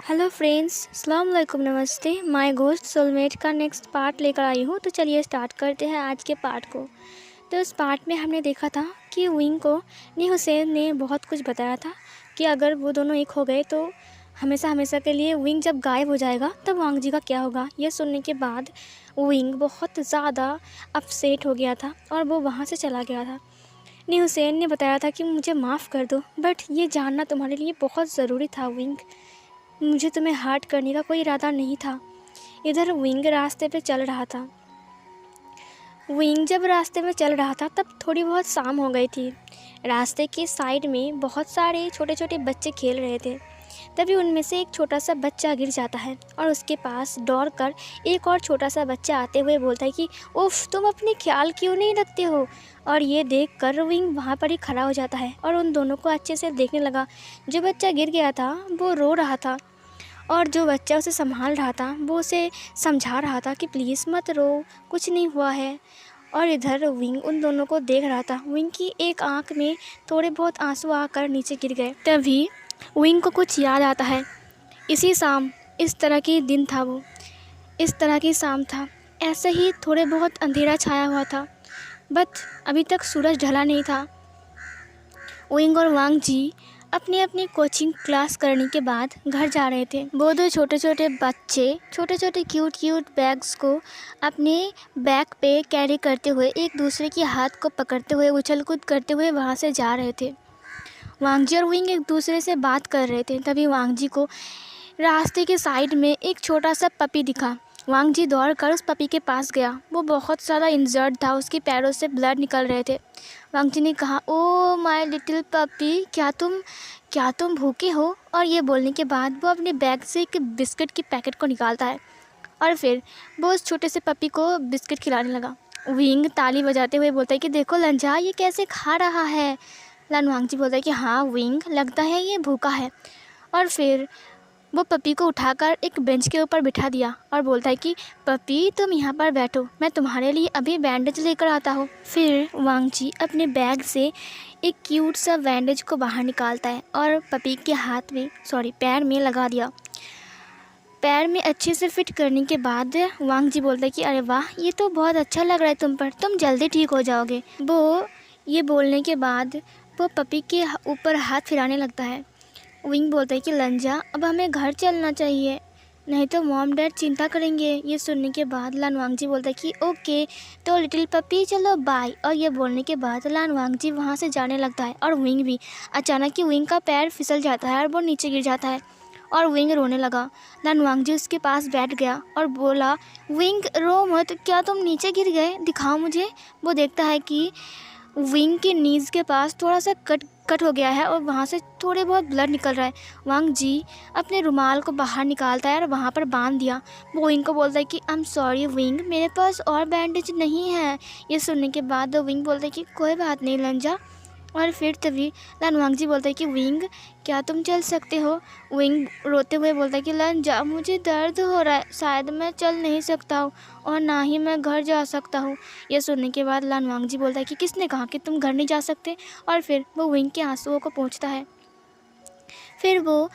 Hello friends, अस्सलाम वालेकुम, नमस्ते। माय घोस्ट सोलमेट का नेक्स्ट पार्ट लेकर आई हूँ। तो चलिए स्टार्ट करते हैं आज के पार्ट को। तो उस पार्ट में हमने देखा था कि विंग को नी हुसैन ने बहुत कुछ बताया था कि अगर वो दोनों एक हो गए तो हमेशा हमेशा के लिए विंग जब गायब हो जाएगा तब वांग जी का क्या होगा। यह सुनने के बाद विंग बहुत ज़्यादा अपसेट हो गया था और वो वहाँ से चला गया था। नी हुसैन ने बताया था कि मुझे माफ़ कर दो, बट ये जानना तुम्हारे लिए बहुत ज़रूरी था विंग। मुझे तुम्हें हर्ट करने का कोई इरादा नहीं था। इधर विंग रास्ते पे चल रहा था। विंग जब रास्ते में चल रहा था तब थोड़ी बहुत शाम हो गई थी। रास्ते के साइड में बहुत सारे छोटे छोटे बच्चे खेल रहे थे। तभी उनमें से एक छोटा सा बच्चा गिर जाता है और उसके पास दौड़ कर एक और छोटा सा बच्चा आते हुए बोलता है कि उफ़, तुम अपने ख्याल क्यों नहीं रखते हो। और ये देख कर विंग वहाँ पर ही खड़ा हो जाता है और उन दोनों को अच्छे से देखने लगा। जो बच्चा गिर गया था वो रो रहा था और जो बच्चा उसे संभाल रहा था वो उसे समझा रहा था कि प्लीज़ मत रो, कुछ नहीं हुआ है। और इधर विंग उन दोनों को देख रहा था। विंग की एक आंख में थोड़े बहुत आंसू आकर नीचे गिर गए। तभी विंग को कुछ याद आता है। इसी शाम इस तरह की दिन था, वो इस तरह की शाम था। ऐसे ही थोड़े बहुत अंधेरा छाया हुआ था, बट अभी तक सूरज ढला नहीं था। विंग और वांग जी अपनी अपनी कोचिंग क्लास करने के बाद घर जा रहे थे। वो दो छोटे छोटे बच्चे छोटे छोटे क्यूट क्यूट बैग्स को अपने बैक पे कैरी करते हुए एक दूसरे के हाथ को पकड़ते हुए उछल कूद करते हुए वहाँ से जा रहे थे। वांग जी और विंग एक दूसरे से बात कर रहे थे। तभी वांग जी को रास्ते के साइड में एक छोटा सा पपी दिखा। वांग जी दौड़कर उस पपी के पास गया। वो बहुत ज़्यादा इंजर्ड था, उसके पैरों से ब्लड निकल रहे थे। वांग जी ने कहा, ओ माय लिटिल पपी, क्या तुम भूखे हो। और ये बोलने के बाद वो अपने बैग से एक बिस्किट की पैकेट को निकालता है और फिर वो उस छोटे से पपी को बिस्किट खिलाने लगा। विंग ताली बजाते हुए बोलता है कि देखो लंजा, ये कैसे खा रहा है। वांग जी बोलता है कि हाँ विंग, लगता है ये भूखा है। और फिर वो पपी को उठाकर एक बेंच के ऊपर बिठा दिया और बोलता है कि पपी, तुम यहाँ पर बैठो, मैं तुम्हारे लिए अभी बैंडेज लेकर आता हूँ। फिर वांग जी अपने बैग से एक क्यूट सा बैंडेज को बाहर निकालता है और पपी के पैर में लगा दिया। पैर में अच्छे से फिट करने के बाद वांग जी बोलता है कि अरे वाह, ये तो बहुत अच्छा लग रहा है तुम पर, तुम जल्दी ठीक हो जाओगे। वो ये बोलने के बाद वो पपी के ऊपर हाथ फिराने लगता है। विंग बोलता है कि लंजा, अब हमें घर चलना चाहिए, नहीं तो मॉम डैड चिंता करेंगे। ये सुनने के बाद लानवांग जी बोलता है कि ओके तो लिटिल पपी चलो बाय। और ये बोलने के बाद लानवांग जी वहाँ से जाने लगता है और विंग भी। अचानक ही विंग का पैर फिसल जाता है और वो नीचे गिर जाता है और विंग रोने लगा। लानवांग जी उसके पास बैठ गया और बोला, विंग रो मत, क्या तुम नीचे गिर गए, दिखाओ मुझे। वो देखता है कि विंग के नीज़ के पास थोड़ा सा कट हो गया है और वहाँ से थोड़े बहुत ब्लड निकल रहा है। वांग जी अपने रुमाल को बाहर निकालता है और वहाँ पर बांध दिया। वो विंग को बोलता है कि आई एम सॉरी विंग, मेरे पास और बैंडेज नहीं है। ये सुनने के बाद विंग बोलता है कि कोई बात नहीं लंजा। और फिर तभी लानवांग जी बोलता है कि विंग, क्या तुम चल सकते हो। विंग रोते हुए बोलता है कि लंजा, मुझे दर्द हो रहा है, शायद मैं चल नहीं सकता हूँ और ना ही मैं घर जा सकता हूँ। यह सुनने के बाद लानवांग जी बोलता है कि किसने कहा कि तुम घर नहीं जा सकते। और फिर वो विंग के आंसुओं को पोंछता है। फिर वो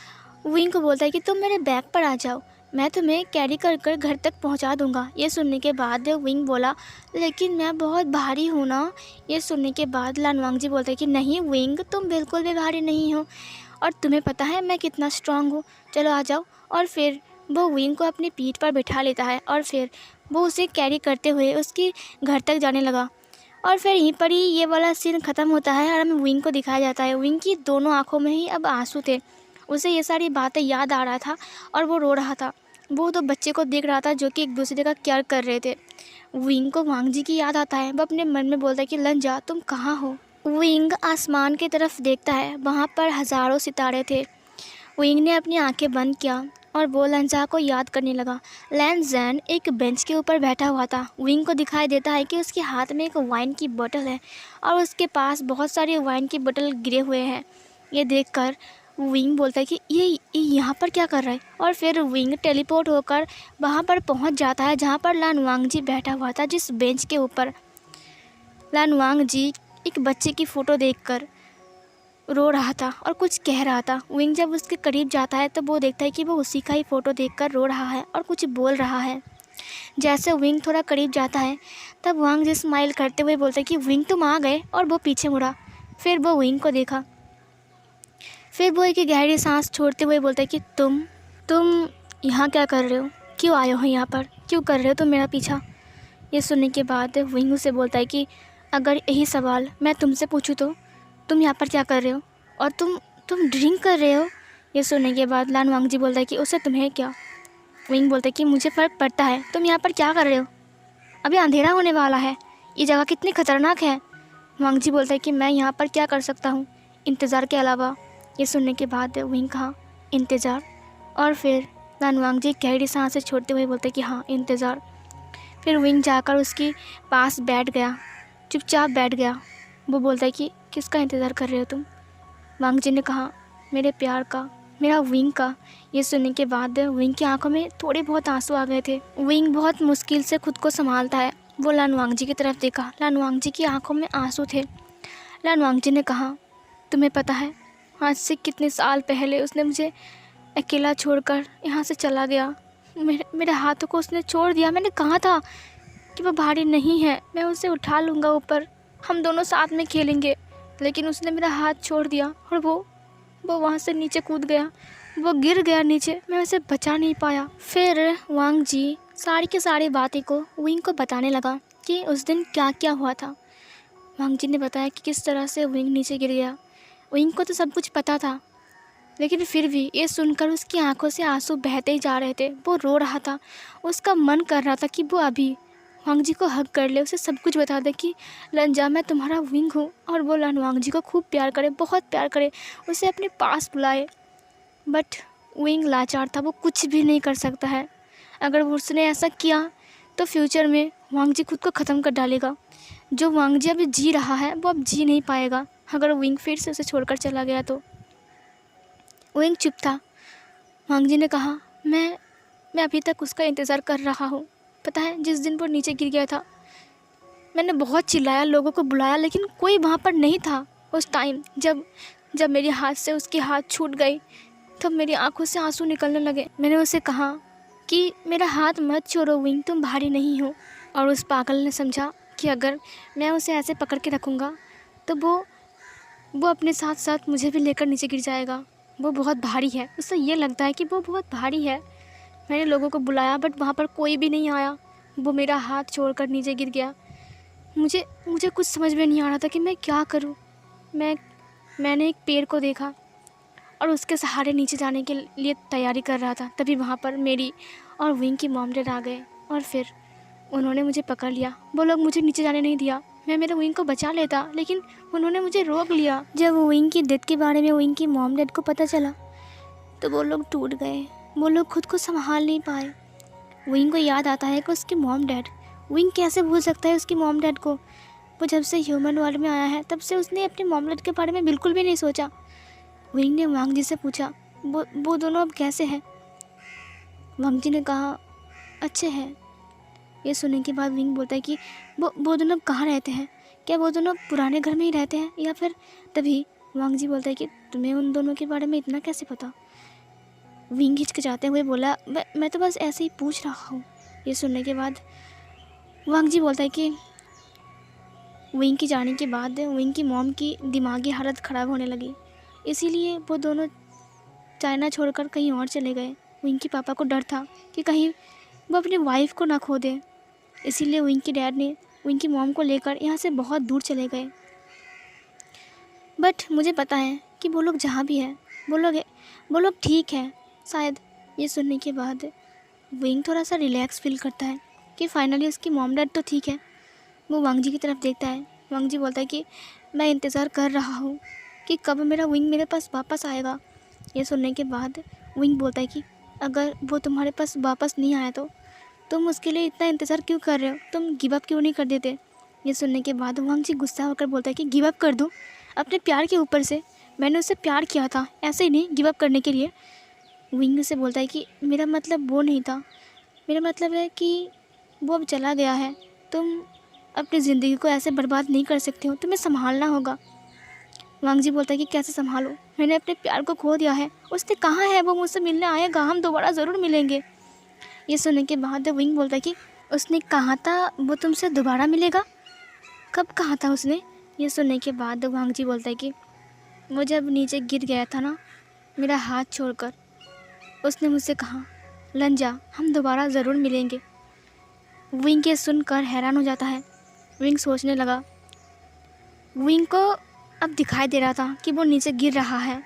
विंग को बोलता है कि तुम मेरे बैग पर आ जाओ, मैं तुम्हें कैरी कर कर घर तक पहुंचा दूंगा। ये सुनने के बाद विंग बोला, लेकिन मैं बहुत भारी हूँ ना। ये सुनने के बाद लानवांग जी बोलते हैं कि नहीं विंग, तुम बिल्कुल भी भारी नहीं हो और तुम्हें पता है मैं कितना स्ट्रांग हूँ, चलो आ जाओ। और फिर वो विंग को अपनी पीठ पर बिठा लेता है और फिर वो उसे कैरी करते हुए उसके घर तक जाने लगा। और फिर यहीं पर ही ये वाला सीन ख़त्म होता है और हमें विंग को दिखाया जाता है। विंग की दोनों आँखों में ही अब आंसू थे। उसे ये सारी बातें याद आ रहा था और वो रो रहा था। वो तो बच्चे को देख रहा था जो कि एक दूसरे का केयर कर रहे थे। विंग को वांग जी की याद आता है। वो अपने मन में बोलता है कि लंजा, तुम कहाँ हो। विंग आसमान की तरफ देखता है, वहाँ पर हज़ारों सितारे थे। विंग ने अपनी आंखें बंद किया और वो लंजा को याद करने लगा। लैनजैन एक बेंच के ऊपर बैठा हुआ था। विंग को दिखाई देता है कि उसके हाथ में एक वाइन की बोतल है और उसके पास बहुत सारे वाइन की बोतल गिरे हुए हैं। ये देखकर विंग बोलता है कि ये यहाँ पर क्या कर रहा है। और फिर विंग टेलीपोर्ट होकर वहाँ पर पहुँच जाता है जहाँ पर लानवांग जी बैठा हुआ था, जिस बेंच के ऊपर। लानवांग जी एक बच्चे की फ़ोटो देखकर रो रहा था और कुछ कह रहा था। विंग जब उसके करीब जाता है तो वो देखता है कि वो उसी का ही फ़ोटो देखकर रो रहा है और कुछ बोल रहा है। जैसे विंग थोड़ा करीब जाता है तब वांग जी स्माइल करते हुए बोलता है कि विंग तुम आ गए, और वो पीछे मुड़ा। फिर वो विंग को देखा। फिर वो एक गहरी सांस छोड़ते हुए बोलता है कि तुम यहाँ क्या कर रहे हो, क्यों आए हो यहाँ पर, क्यों कर रहे हो तुम मेरा पीछा। ये सुनने के बाद विंग उसे बोलता है कि अगर यही सवाल मैं तुमसे पूछूं तो तुम यहाँ पर क्या कर रहे हो, और तुम ड्रिंक कर रहे हो। ये सुनने के बाद लान वांग जी बोलता है कि उससे तुम्हें क्या। विंग बोलता है कि मुझे फ़र्क पड़ता है, तुम यहाँ पर क्या कर रहे हो, अभी अंधेरा होने वाला है, ये जगह कितनी खतरनाक है। वांग जी बोलता है कि मैं यहाँ पर क्या कर सकता हूँ इंतज़ार के अलावा। ये सुनने के बाद विंग कहा इंतज़ार, और फिर लान वांग जी गहरी सांसें छोड़ते हुए बोलते कि हाँ इंतज़ार। फिर विंग जाकर उसके पास बैठ गया, चुपचाप बैठ गया। वो बोलता है कि किसका इंतज़ार कर रहे हो तुम। वांग जी ने कहा मेरे प्यार का, मेरा विंग का। ये सुनने के बाद विंग की आंखों में थोड़े बहुत आंसू आ गए थे। विंग बहुत मुश्किल से खुद को संभालता है। वो लान वांग जी की तरफ देखा। लान वांग जी की आंखों में आंसू थे। लान वांग जी ने कहा तुम्हें पता है आज से कितने साल पहले उसने मुझे अकेला छोड़कर यहाँ से चला गया। मेरे हाथों को उसने छोड़ दिया। मैंने कहा था कि वो भारी नहीं है, मैं उसे उठा लूँगा ऊपर, हम दोनों साथ में खेलेंगे, लेकिन उसने मेरा हाथ छोड़ दिया और वो वहाँ से नीचे कूद गया। वो गिर गया नीचे, मैं उसे बचा नहीं पाया। फिर वांग जी सारी की सारी बातें को विंग को बताने लगा कि उस दिन क्या क्या हुआ था। वांग जी ने बताया कि किस तरह से विंग नीचे गिर गया। विंग को तो सब कुछ पता था, लेकिन फिर भी ये सुनकर उसकी आंखों से आंसू बहते ही जा रहे थे। वो रो रहा था। उसका मन कर रहा था कि वो अभी वांग जी को हग कर ले, उसे सब कुछ बता दे कि लंजा मैं तुम्हारा विंग हूँ, और वो लन वांग जी को खूब प्यार करे, बहुत प्यार करे, उसे अपने पास बुलाए। बट विंग लाचार था, वो कुछ भी नहीं कर सकता है। अगर उसने ऐसा किया तो फ्यूचर में वांग जी खुद को ख़त्म कर डालेगा। जो वांग जी अभी जी रहा है वो अब जी नहीं पाएगा अगर विंग फिर से उसे छोड़कर चला गया तो। विंग चुप था। वांग जी ने कहा मैं अभी तक उसका इंतज़ार कर रहा हूँ। पता है जिस दिन वो नीचे गिर गया था मैंने बहुत चिल्लाया, लोगों को बुलाया, लेकिन कोई वहाँ पर नहीं था। उस टाइम जब मेरे हाथ से उसके हाथ छूट गई तब मेरी आंखों से आंसू निकलने लगे। मैंने उसे कहा कि मेरा हाथ मत छोड़ो विंग, तुम भारी नहीं हो। और उस पागल ने समझा कि अगर मैं उसे ऐसे पकड़ के रखूँगा तो वो अपने साथ साथ मुझे भी लेकर नीचे गिर जाएगा। वो बहुत भारी है, उसे ये लगता है कि वो बहुत भारी है। मैंने लोगों को बुलाया बट वहाँ पर कोई भी नहीं आया। वो मेरा हाथ छोड़कर नीचे गिर गया। मुझे कुछ समझ में नहीं आ रहा था कि मैं क्या करूँ। मैंने एक पेड़ को देखा और उसके सहारे नीचे जाने के लिए तैयारी कर रहा था। तभी वहाँ पर मेरी और विंग की मॉम डैड आ गए और फिर उन्होंने मुझे पकड़ लिया। वो लोग मुझे नीचे जाने नहीं दिया। मैं मेरे विंग को बचा लेता, लेकिन उन्होंने मुझे रोक लिया। जब विंग की डेथ के बारे में विंग की मॉम डैड को पता चला तो वो लोग टूट गए। वो लोग खुद को संभाल नहीं पाए। विंग को याद आता है कि उसकी मॉम डैड, विंग कैसे भूल सकता है उसकी मॉम डैड को। वो जब से ह्यूमन वर्ल्ड में आया है तब से उसने अपने मॉम डैड के बारे में बिल्कुल भी नहीं सोचा। विंग ने वांग जी से पूछा वो दोनों अब कैसे हैं। वांग जी ने कहा अच्छे हैं। ये सुनने के बाद विंग बोलता है कि वो दोनों कहाँ रहते हैं, क्या वो दोनों पुराने घर में ही रहते हैं या फिर। तभी वांग जी बोलता है कि तुम्हें उन दोनों के बारे में इतना कैसे पता। विंग हिचकिचाते हुए बोला मैं तो बस ऐसे ही पूछ रहा हूँ। ये सुनने के बाद वांग जी बोलता है कि विंग की जाने के बाद विंग की मॉम की दिमागी हालत ख़राब होने लगी, इसीलिए वो दोनों चाइना छोड़कर कहीं और चले गए। विंग के पापा को डर था कि कहीं वो अपनी वाइफ को ना खो दे, इसीलिए विंग की डैड ने विंग की मॉम को लेकर यहाँ से बहुत दूर चले गए। बट मुझे पता है कि वो लोग जहाँ भी हैं वो लोग ठीक हैं शायद। ये सुनने के बाद विंग थोड़ा सा रिलैक्स फील करता है कि फाइनली उसकी मॉम डैड तो ठीक है। वो वांग जी की तरफ देखता है। वांग जी बोलता है कि मैं इंतज़ार कर रहा हूँ कि कब मेरा विंग मेरे पास वापस आएगा। ये सुनने के बाद विंग बोलता है कि अगर वो तुम्हारे पास वापस नहीं आया तो तुम उसके लिए इतना इंतज़ार क्यों कर रहे हो, तुम गिव अप क्यों नहीं कर देते। ये सुनने के बाद वांग जी गुस्सा होकर बोलता है कि गिव अप कर दूँ अपने प्यार के ऊपर से, मैंने उससे प्यार किया था, ऐसे ही नहीं गिव अप करने के लिए। विंग से बोलता है कि मेरा मतलब वो नहीं था, मेरा मतलब है कि वो अब चला गया है, तुम अपनी ज़िंदगी को ऐसे बर्बाद नहीं कर सकते हो, तुम्हें संभालना होगा। वांग जी बोलता है कि कैसे संभालो, मैंने अपने प्यार को खो दिया है, उसने कहाँ है, वो मुझसे मिलने आएगा, हम दोबारा ज़रूर मिलेंगे। ये सुनने के बाद विंग बोलता है कि उसने कहा था वो तुमसे दोबारा मिलेगा, कब कहा था उसने। ये सुनने के बाद वांग जी बोलता है कि वो जब नीचे गिर गया था ना मेरा हाथ छोड़कर, उसने मुझसे कहा लंजा हम दोबारा ज़रूर मिलेंगे। विंग ये सुनकर हैरान हो जाता है। विंग सोचने लगा, विंग को अब दिखाई दे रहा था कि वो नीचे गिर रहा है।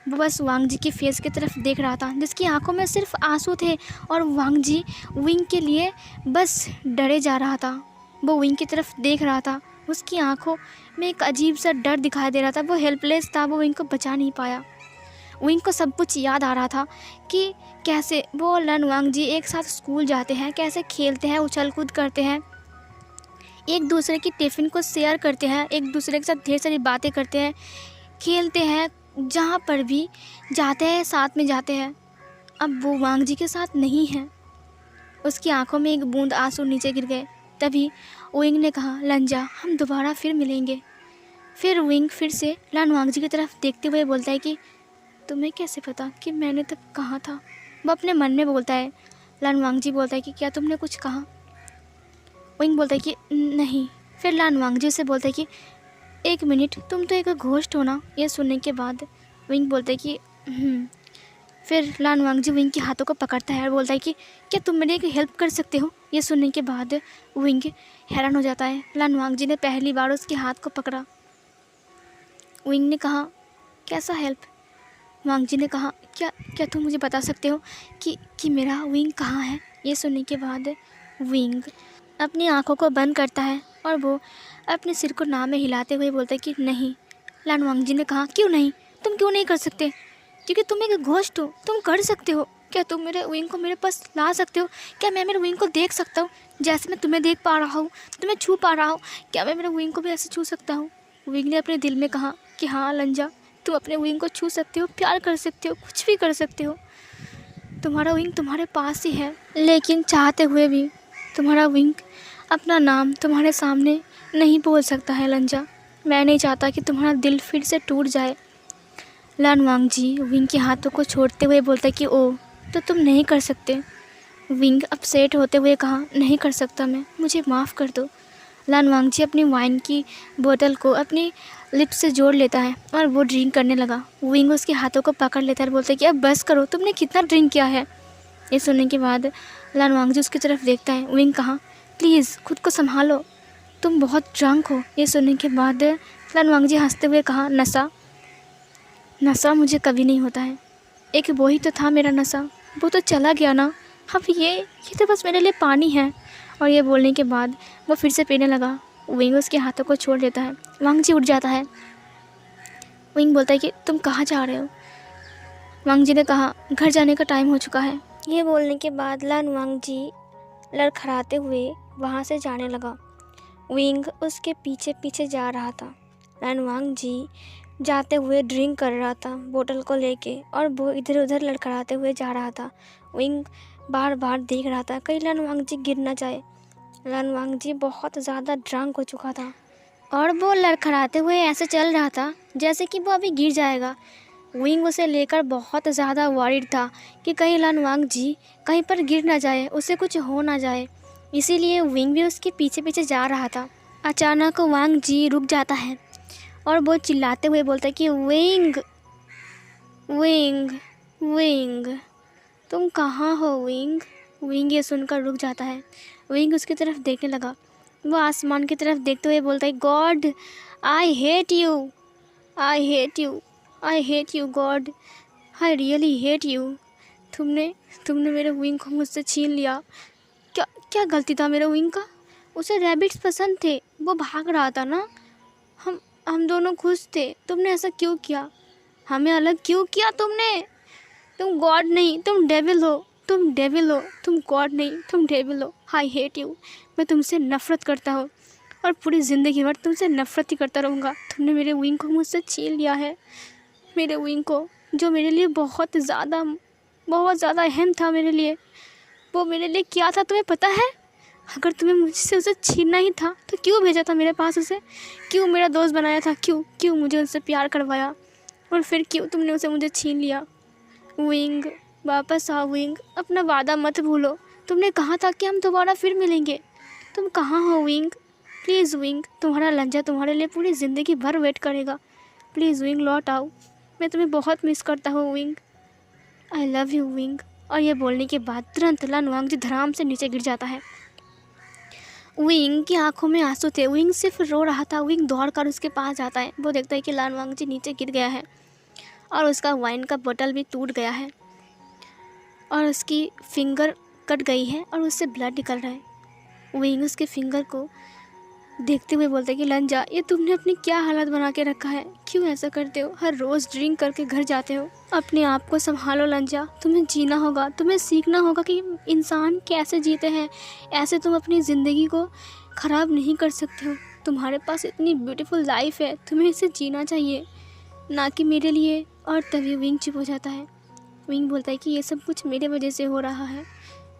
वो बस वांग जी की फेस की तरफ देख रहा था जिसकी आंखों में सिर्फ आंसू थे और वांग जी विंग के लिए बस डरे जा रहा था। वो विंग की तरफ देख रहा था, उसकी आंखों में एक अजीब सा डर दिखाई दे रहा था। वो हेल्पलेस था, वो विंग को बचा नहीं पाया। विंग को सब कुछ याद आ रहा था कि कैसे वो लन वांग जी एक साथ स्कूल जाते हैं, कैसे खेलते हैं, उछल कूद करते हैं, एक दूसरे की टिफ़िन को शेयर करते हैं, एक दूसरे के साथ ढेर सारी बातें करते हैं, खेलते हैं, जहाँ पर भी जाते हैं साथ में जाते हैं। अब वो वांग जी के साथ नहीं है। उसकी आंखों में एक बूंद आंसू नीचे गिर गए। तभी विंग ने कहा लंजा हम दोबारा फिर मिलेंगे। फिर विंग फिर से लन वांग जी की तरफ देखते हुए बोलता है कि तुम्हें कैसे पता कि मैंने तब कहा था। वो अपने मन में बोलता है। लन वांग जी बोलता है कि क्या तुमने कुछ कहा। विंग बोलता है कि नहीं। फिर लन वांग जी से बोलता है कि एक मिनट, तुम तो एक घोस्ट हो ना। ये सुनने के बाद विंग बोलता है कि फिर लन वांग जी विंग के हाथों को पकड़ता है और बोलता है कि क्या तुम मेरी एक हेल्प कर सकते हो। ये सुनने के बाद विंग हैरान हो जाता है। लन वांग जी ने पहली बार उसके हाथ को पकड़ा। विंग ने कहा कैसा हेल्प। वांग जी ने कहा क्या क्या तुम मुझे बता सकते हो कि मेरा विंग कहाँ है। ये सुनने के बाद विंग अपनी आंखों को बंद करता है और वो अपने सिर को ना में हिलाते हुए बोलता है कि नहीं। लन वांग जी ने कहा क्यों नहीं, तुम क्यों नहीं कर सकते, क्योंकि तुम एक घोस्ट हो, तुम कर सकते हो। क्या तुम मेरे विंग को मेरे पास ला सकते हो। क्या मैं मेरे विंग को देख सकता हूँ जैसे मैं तुम्हें देख पा रहा हूँ, तुम्हें छू पा रहा हूँ। क्या मैं मेरे विंग को भी ऐसे छू सकता हूँ। विंग ने अपने दिल में कहा कि हाँ लंजा, तुम अपने विंग को छू सकते हो, प्यार कर सकते हो, कुछ भी कर सकते हो। तुम्हारा विंग तुम्हारे पास ही है, लेकिन चाहते हुए भी तुम्हारा विंग अपना नाम तुम्हारे सामने नहीं बोल सकता है लंजा। मैं नहीं चाहता कि तुम्हारा दिल फिर से टूट जाए। लन वांग जी विंग के हाथों को छोड़ते हुए बोलता कि ओ तो तुम नहीं कर सकते। विंग अपसेट होते हुए कहा नहीं कर सकता मैं, मुझे माफ़ कर दो। लन वांग जी अपनी वाइन की बोतल को अपनी लिप्स से जोड़ लेता है और वो ड्रिंक करने लगा। विंग उसके हाथों को पकड़ लेता है और बोलता है कि अब बस करो, तुमने कितना ड्रिंक किया है। ये सुनने के बाद लन वांग जी उसकी तरफ देखता है। विंग कहा प्लीज़ खुद को संभालो, तुम बहुत ड्रंक हो। ये सुनने के बाद लन वांग जी हंसते हुए कहा नशा मुझे कभी नहीं होता है, एक वो ही तो था मेरा नशा, वो तो चला गया ना। अब ये तो बस मेरे लिए पानी है। और ये बोलने के बाद वो फिर से पीने लगा। विंग उसके हाथों को छोड़ देता है। वांग जी उठ जाता है। विंग बोलता है कि तुम कहाँ जा रहे हो। वांग जी ने कहा घर जाने का टाइम हो चुका है। ये बोलने के बाद लन वांग जी लड़खड़ाते हुए वहाँ से जाने लगा। विंग उसके पीछे पीछे जा रहा था। लन वांग जी जाते हुए ड्रिंक कर रहा था बोतल को लेके और वो इधर उधर लड़खड़ाते हुए जा रहा था। विंग बार बार देख रहा था कहीं लन वांग जी गिर ना जाए। लन वांग जी बहुत ज़्यादा ड्रंक हो चुका था और वो लड़खड़ाते हुए ऐसे चल रहा था जैसे कि वो अभी गिर जाएगा। विंग उसे लेकर बहुत ज़्यादा वरीड था कि कहीं लन वांग जी कहीं पर गिर ना जाए, उसे कुछ हो ना जाए, इसीलिए विंग भी उसके पीछे पीछे जा रहा था। अचानक वांग जी रुक जाता है और वो चिल्लाते हुए बोलता है कि विंग विंग विंग तुम कहाँ हो विंग। विंग ये सुनकर रुक जाता है। विंग उसकी तरफ देखने लगा। वो आसमान की तरफ देखते हुए बोलता है God I hate you, I hate you, I hate you God, I really hate you. तुमने मेरे विंग को मुझसे छीन लिया। क्या क्या गलती था मेरे विंग का। उसे रैबिट्स पसंद थे, वो भाग रहा था ना। हम दोनों खुश थे, तुमने ऐसा क्यों किया, हमें अलग क्यों किया तुमने। तुम गॉड नहीं, तुम डेविल हो, तुम डेविल हो, तुम गॉड नहीं, तुम डेविल हो। I hate you. मैं तुमसे नफ़रत करता हूँ और पूरी ज़िंदगी भर तुमसे नफ़रत ही करता रहूँगा। तुमने मेरे विंग को मुझसे छीन लिया है, मेरे विंग को, जो मेरे लिए बहुत ज़्यादा अहम था मेरे लिए। वो मेरे लिए क्या था तुम्हें पता है। अगर तुम्हें मुझसे उसे छीनना ही था तो क्यों भेजा था मेरे पास उसे? क्यों मेरा दोस्त बनाया था? क्यों क्यों मुझे उससे प्यार करवाया? और फिर क्यों तुमने उसे मुझे छीन लिया? विंग, वापस आओ विंग, अपना वादा मत भूलो। तुमने कहा था कि हम दोबारा फिर मिलेंगे। तुम कहाँ हो विंग? प्लीज़ विंग, तुम्हारा लंजा तुम्हारे लिए पूरी ज़िंदगी भर वेट करेगा। प्लीज़ विंग, लौट आओ। मैं तुम्हें बहुत मिस करता हूँ wing. I love you wing. और ये बोलने के बाद तुरंत लन वांगजी धड़ाम से नीचे गिर जाता है। विंग की आंखों में आंसू थे। विंग सिर्फ रो रहा था। विंग दौड़कर उसके पास जाता है। वो देखता है कि लन वांगजी नीचे गिर गया है और उसका वाइन का बोतल भी टूट गया है और उसकी फिंगर कट गई है और उससे ब्लड निकल रहा है। विंग उसके फिंगर को देखते हुए बोलते हैं कि लंजा, ये तुमने अपनी क्या हालत बना के रखा है? क्यों ऐसा करते हो? हर रोज़ ड्रिंक करके घर जाते हो। अपने आप को संभालो लंजा, तुम्हें जीना होगा, तुम्हें सीखना होगा कि इंसान कैसे जीते हैं। ऐसे तुम अपनी ज़िंदगी को ख़राब नहीं कर सकते हो। तुम्हारे पास इतनी ब्यूटीफुल लाइफ है, तुम्हें इसे जीना चाहिए, ना कि मेरे लिए। और तभी विंग चुप हो जाता है। विंग बोलता है कि ये सब कुछ मेरे वजह से हो रहा है।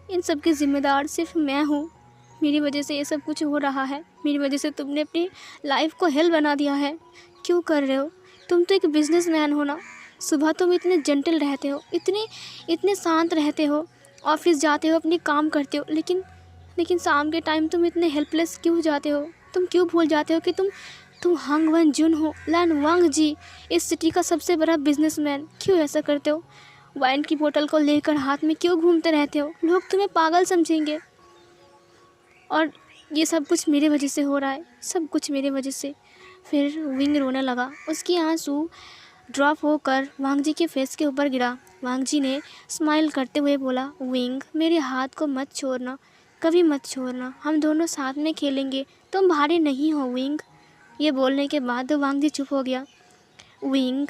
इन सब की ज़िम्मेदार सिर्फ मैं हूँ। मेरी वजह से ये सब कुछ हो रहा है। मेरी वजह से तुमने अपनी लाइफ को हेल बना दिया है। क्यों कर रहे हो? तुम तो एक बिजनेसमैन हो ना। सुबह तुम इतने जेंटल रहते हो, इतने शांत रहते हो, ऑफिस जाते हो, अपनी काम करते हो, लेकिन शाम के टाइम तुम इतने हेल्पलेस क्यों हो जाते हो? तुम क्यों भूल जाते हो कि तुम हंग वन जुन हो, लन वांग जी, इस सिटी का सबसे बड़ा बिजनेसमैन। क्यों ऐसा करते हो? वाइन की बोतल को लेकर हाथ में क्यों घूमते रहते हो? लोग तुम्हें पागल समझेंगे। और ये सब कुछ मेरे वजह से हो रहा है, सब कुछ मेरे वजह से। फिर विंग रोने लगा। उसकी आंसू ड्रॉप होकर वांगजी के फेस के ऊपर गिरा। वांगजी ने स्माइल करते हुए बोला, विंग, मेरे हाथ को मत छोड़ना, कभी मत छोड़ना। हम दोनों साथ में खेलेंगे, तुम भारी नहीं हो विंग। ये बोलने के बाद वांगजी चुप हो गया। विंग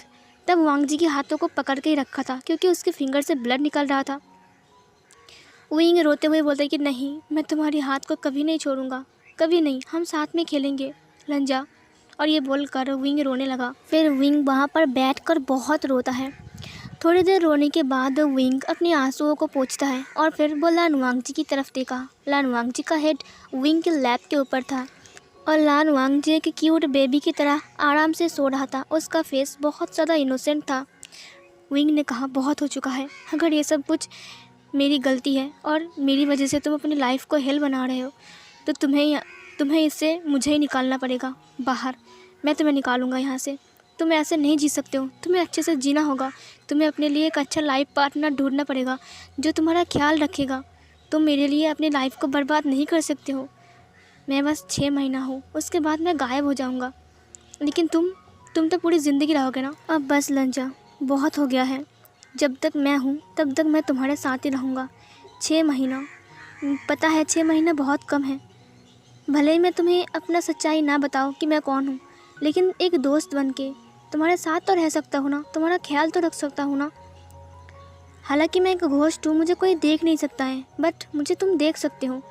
तब वांगजी के हाथों को पकड़ के ही रखा था क्योंकि उसके फिंगर से ब्लड निकल रहा था। विंग रोते हुए बोलता है कि नहीं, मैं तुम्हारे हाथ को कभी नहीं छोड़ूंगा, कभी नहीं, हम साथ में खेलेंगे लंजा। और ये बोलकर विंग रोने लगा। फिर विंग वहाँ पर बैठकर बहुत रोता है। थोड़ी देर रोने के बाद विंग अपने आंसुओं को पोंछता है और फिर वो लान वांगजी की तरफ देखा। लान वांगजी का हेड विंग के लैप के ऊपर था और लान वांगजी एक क्यूट बेबी की तरह आराम से सो रहा था। उसका फेस बहुत ज़्यादा इनोसेंट था। विंग ने कहा, बहुत हो चुका है। अगर ये सब कुछ मेरी गलती है और मेरी वजह से तुम अपनी लाइफ को हेल बना रहे हो तो तुम्हें इससे मुझे ही निकालना पड़ेगा बाहर। मैं तुम्हें निकालूंगा यहाँ से। तुम ऐसे नहीं जी सकते हो, तुम्हें अच्छे से जीना होगा। तुम्हें अपने लिए एक अच्छा लाइफ पार्टनर ढूंढना पड़ेगा जो तुम्हारा ख्याल रखेगा। तुम मेरे लिए अपनी लाइफ को बर्बाद नहीं कर सकते हो। मैं बस 6 महीना हूँ, उसके बाद मैं गायब हो जाऊँगा, लेकिन तुम तो पूरी ज़िंदगी रहोगे ना। अब बस लंजा, बहुत हो गया है। जब तक मैं हूँ तब तक मैं तुम्हारे साथ ही रहूँगा। 6 महीना, पता है 6 महीना बहुत कम है। भले ही मैं तुम्हें अपना सच्चाई ना बताऊँ कि मैं कौन हूँ, लेकिन एक दोस्त बन के तुम्हारे साथ तो रह सकता हूँ ना, तुम्हारा ख्याल तो रख सकता हूँ ना। हालांकि मैं एक घोस्ट हूँ, मुझे कोई देख नहीं सकता है, बट मुझे तुम देख सकते हो।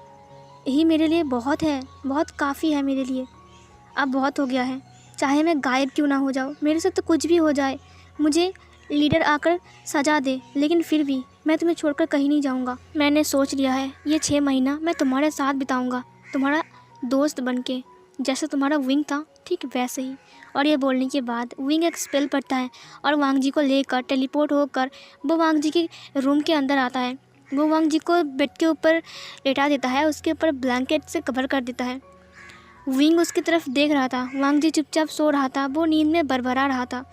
यही मेरे लिए बहुत है, बहुत काफ़ी है मेरे लिए। अब बहुत हो गया है। चाहे मैं गायब क्यों ना हो जाऊँ, मेरे से तो कुछ भी हो जाए, मुझे लीडर आकर सजा दे, लेकिन फिर भी मैं तुम्हें छोड़कर कहीं नहीं जाऊंगा। मैंने सोच लिया है, ये 6 महीना मैं तुम्हारे साथ बिताऊंगा, तुम्हारा दोस्त बनके। जैसे तुम्हारा विंग था ठीक वैसे ही। और ये बोलने के बाद विंग एक स्पेल पड़ता है और वांगजी को लेकर टेलीपोर्ट होकर वो वांगजी के रूम के अंदर आता है। वो वांगजी को बेड के ऊपर लेटा देता है, उसके ऊपर ब्लैंकेट से कवर कर देता है। विंग उसकी तरफ देख रहा था। वांगजी चुपचाप सो रहा था, वो नींद में बरबरा रहा था।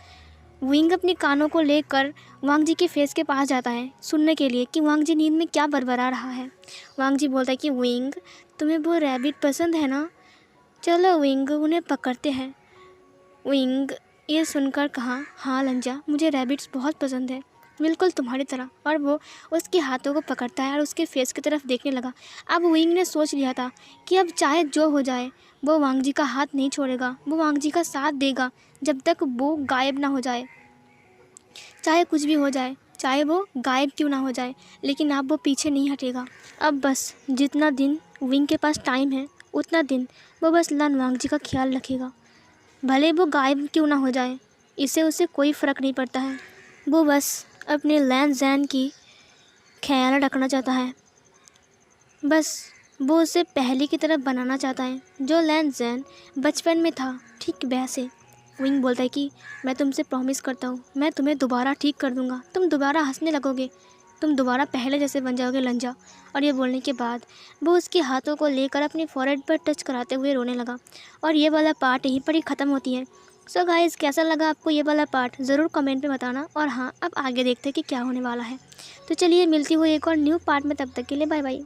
विंग अपने कानों को लेकर वांगजी के फेस के पास जाता है सुनने के लिए कि वांगजी नींद में क्या बरबरा रहा है। वांगजी बोलता है कि विंग, तुम्हें वो रैबिट पसंद है ना? चलो विंग, उन्हें पकड़ते हैं। विंग ये सुनकर कहा, हाँ लंजा, मुझे रैबिट्स बहुत पसंद है, बिल्कुल तुम्हारी तरह। और वो उसके हाथों को पकड़ता है और उसके फेस की तरफ देखने लगा। अब विंग ने सोच लिया था कि अब चाहे जो हो जाए वो वांगजी का हाथ नहीं छोड़ेगा, वो वांगजी का साथ देगा जब तक वो गायब ना हो जाए। चाहे कुछ भी हो जाए, चाहे वो गायब क्यों ना हो जाए, लेकिन अब वो पीछे नहीं हटेगा। अब बस जितना दिन विंग के पास टाइम है उतना दिन वो बस लन वांगजी का ख्याल रखेगा। भले वो गायब क्यों ना हो जाए, इससे उसे कोई फ़र्क नहीं पड़ता है। वो बस अपने लैन जैन की ख्याल रखना चाहता है। बस वो उसे पहले की तरफ बनाना चाहता है जो लैन ज़ेन बचपन में था, ठीक वैसे। विंग बोलता है कि मैं तुमसे प्रॉमिस करता हूँ, मैं तुम्हें दोबारा ठीक कर दूँगा, तुम दोबारा हंसने लगोगे, तुम दोबारा पहले जैसे बन जाओगे लंजा। और ये बोलने के बाद वो उसके हाथों को लेकर अपनी फॉरहेड पर टच कराते हुए रोने लगा। और ये वाला पार्ट यहीं पर ही ख़त्म होती है। सो गाइस, कैसा लगा आपको ये वाला पार्ट, ज़रूर कमेंट में बताना। और हाँ, अब आगे देखते हैं कि क्या होने वाला है। तो चलिए मिलती हुई एक और न्यू पार्ट में, तब तक के लिए बाय बाय।